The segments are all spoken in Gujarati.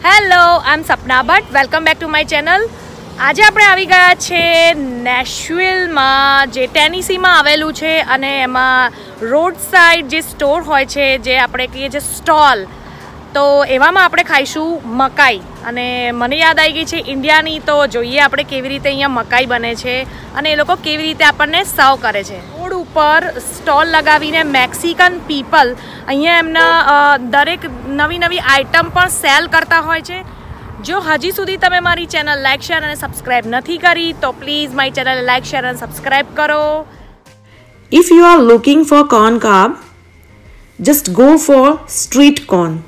Hello, I am Sapna Bhatt. Welcome back to my channel. આજે આપણે આવી ગયા છે નેશવિલમાં, જે ટેનેસીમાં આવેલું છે, અને એમાં રોડ સાઈડ જે સ્ટોર હોય છે, જે આપણે કહીએ છીએ સ્ટોલ, તો એવામાં આપણે ખાઈશું મકાઈ. અને મને યાદ આવી ગઈ છે ઇન્ડિયાની, તો જોઈએ આપણે કેવી રીતે અહીંયા મકાઈ બને છે અને એ લોકો કેવી રીતે આપણને સર્વ કરે છે. રોડ ઉપર સ્ટોલ લગાવીને મેક્સિકન પીપલ અહીંયા એમના દરેક નવી નવી આઇટમ પણ સેલ કરતા હોય છે. જો હજી સુધી તમે મારી ચેનલ લાઇક શેર અને સબસ્ક્રાઈબ નથી કરી તો પ્લીઝ મારી ચેનલ લાઇક શેર અને સબસ્ક્રાઈબ કરો. If you are looking for corn cob, just go for street corn.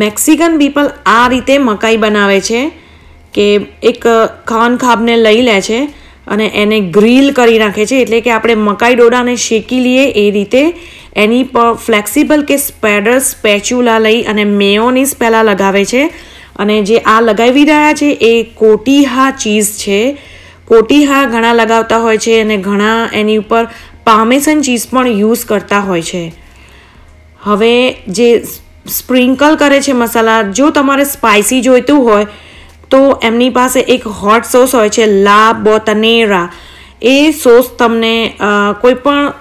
Mexican people આ રીતે મકાઈ બનાવે છે કે એક કોર્ન ખાબને લઈ લે છે અને એને ગ્રીલ કરી નાખે છે, એટલે કે આપણે મકાઈ ડોડાને શેકી લઈએ એ રીતે એની પર ફ્લેક્સિબલ કે સ્પેચ્યુલા લઈ અને મેયોનીઝ પહેલાં લગાવે છે. અને જે આ લગાવી રહ્યા છે એ કોટીહા ચીઝ છે. કોટીહા ઘણા લગાવતા હોય છે અને ઘણા એની ઉપર પાર્મેસન ચીઝ પણ યુઝ કરતા હોય છે. હવે જે સ્પ્રિંકલ કરે છે મસાલા, જો તમારે સ્પાઇસી જોઈતું હોય તો એમની પાસે એક હોટ સોસ હોય છે, લા બોટનેરા. એ સોસ તમને કોઈ પણ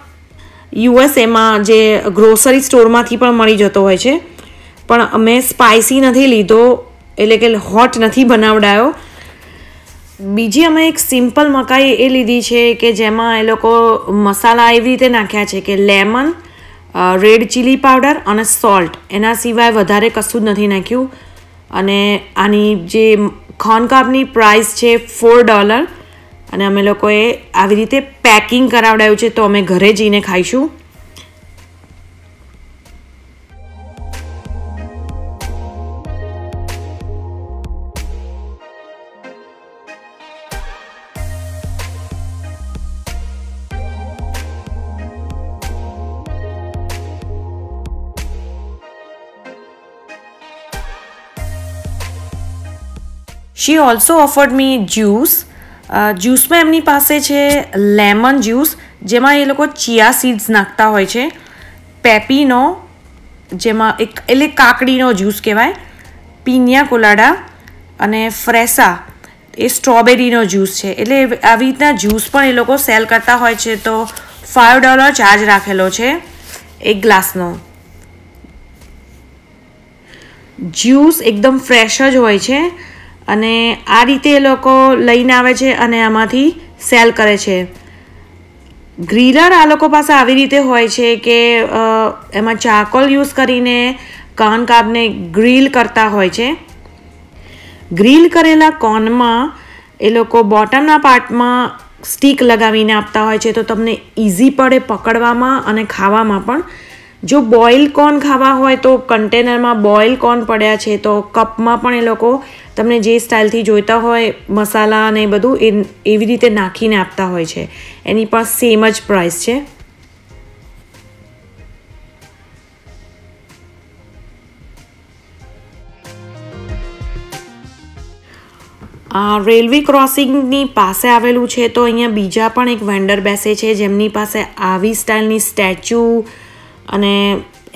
યુએસએમાં જે ગ્રોસરી સ્ટોરમાંથી પણ મળી જતો હોય છે, પણ અમે સ્પાઇસી નથી લીધો, એટલે કે હોટ નથી બનાવડાયો. બીજી અમે એક સિમ્પલ મકાઈ એ લીધી છે કે જેમાં એ લોકો મસાલા એવી રીતે નાખ્યા છે કે લેમન, રેડ ચીલી પાવડર અને સોલ્ટ, એના સિવાય વધારે કશું જ નથી નાખ્યું. અને આની જે કોર્ન કાબની પ્રાઇસ છે $4, અને અમે લોકોએ આવી રીતે પેકિંગ કરાવડાવ્યું છે, તો અમે ઘરે જઈને ખાઈશું. She also offered me juice. જ્યુસમાં એમની પાસે છે લેમન જ્યુસ, જેમાં એ લોકો ચિયા સીડ્સ નાખતા હોય છે, પેપીનો, જેમાં એટલે કાકડીનો જ્યુસ કહેવાય, પિન્યા કોલાડા, અને ફ્રેસા એ સ્ટ્રોબેરીનો જ્યુસ છે. એટલે આવી રીતના જ્યુસ પણ એ લોકો સેલ કરતા હોય છે, તો $5 ચાર્જ રાખેલો છે એક ગ્લાસનો. જ્યુસ એકદમ ફ્રેશ જ હોય છે અને આ રીતે એ લોકો લઈને આવે છે અને આમાંથી સેલ કરે છે. ગ્રીલર આ લોકો પાસે આવી રીતે હોય છે કે એમાં ચારકોલ યુઝ કરીને કોર્ન કાબને ગ્રીલ કરતા હોય છે. ગ્રીલ કરેલા કોર્નમાં એ લોકો બોટમના પાર્ટમાં સ્ટીક લગાવીને આપતા હોય છે, તો તમને ઇઝી પડે પકડવામાં અને ખાવામાં પણ. જો બોઇલ કોર્ન ખાવા હોય તો કન્ટેનરમાં બોઇલ કોર્ન પડ્યા છે, તો કપમાં પણ એ લોકો તમને જે સ્ટાઇલથી જોઈતા હોય મસાલા અને એ બધું એવી રીતે નાખીને આપતા હોય છે. એની પણ સેમ જ પ્રાઇસ છે. આ રેલવે ક્રોસિંગની પાસે આવેલું છે, તો અહીંયા બીજા પણ એક વેન્ડર બેસે છે જેમની પાસે આવી સ્ટાઇલની સ્ટેચ્યુ અને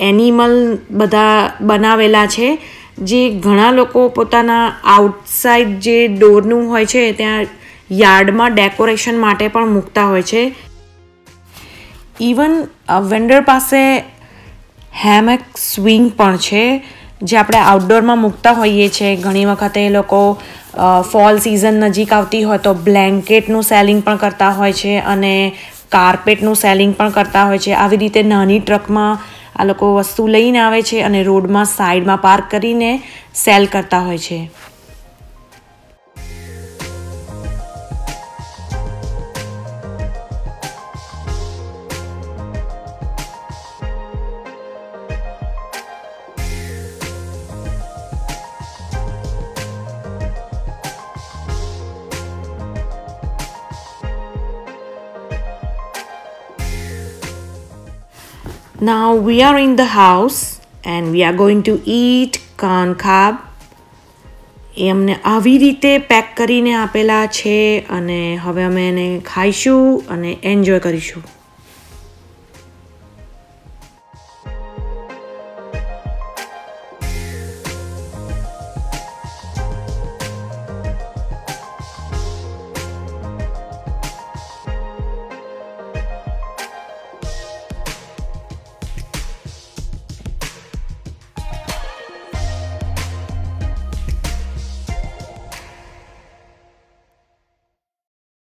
એનિમલ બધા બનાવેલા છે, જે ઘણા લોકો પોતાના આઉટસાઇડ જે ડોરનું હોય છે ત્યાં યાર્ડમાં ડેકોરેશન માટે પણ મૂકતા હોય છે. ઇવન વેન્ડર પાસે હેમેક સ્વિંગ પણ છે, જે આપણે આઉટડોરમાં મૂકતા હોઈએ છીએ. ઘણી વખતે એ લોકો ફોલ સિઝન નજીક આવતી હોય તો બ્લેન્કેટનું સેલિંગ પણ કરતા હોય છે અને કાર્પેટનું સેલિંગ પણ કરતા હોય છે. આવી રીતે નાની ટ્રકમાં આ લોકો વસ્તુ લઈને આવે છે અને રોડમાં સાઈડમાં પાર્ક કરીને સેલ કરતા હોય છે. Now we are in the house and we are going to eat corn cob. એ અમને આવી રીતે પેક કરીને આપેલા છે અને હવે અમે એને ખાઈશું અને એન્જોય કરીશું.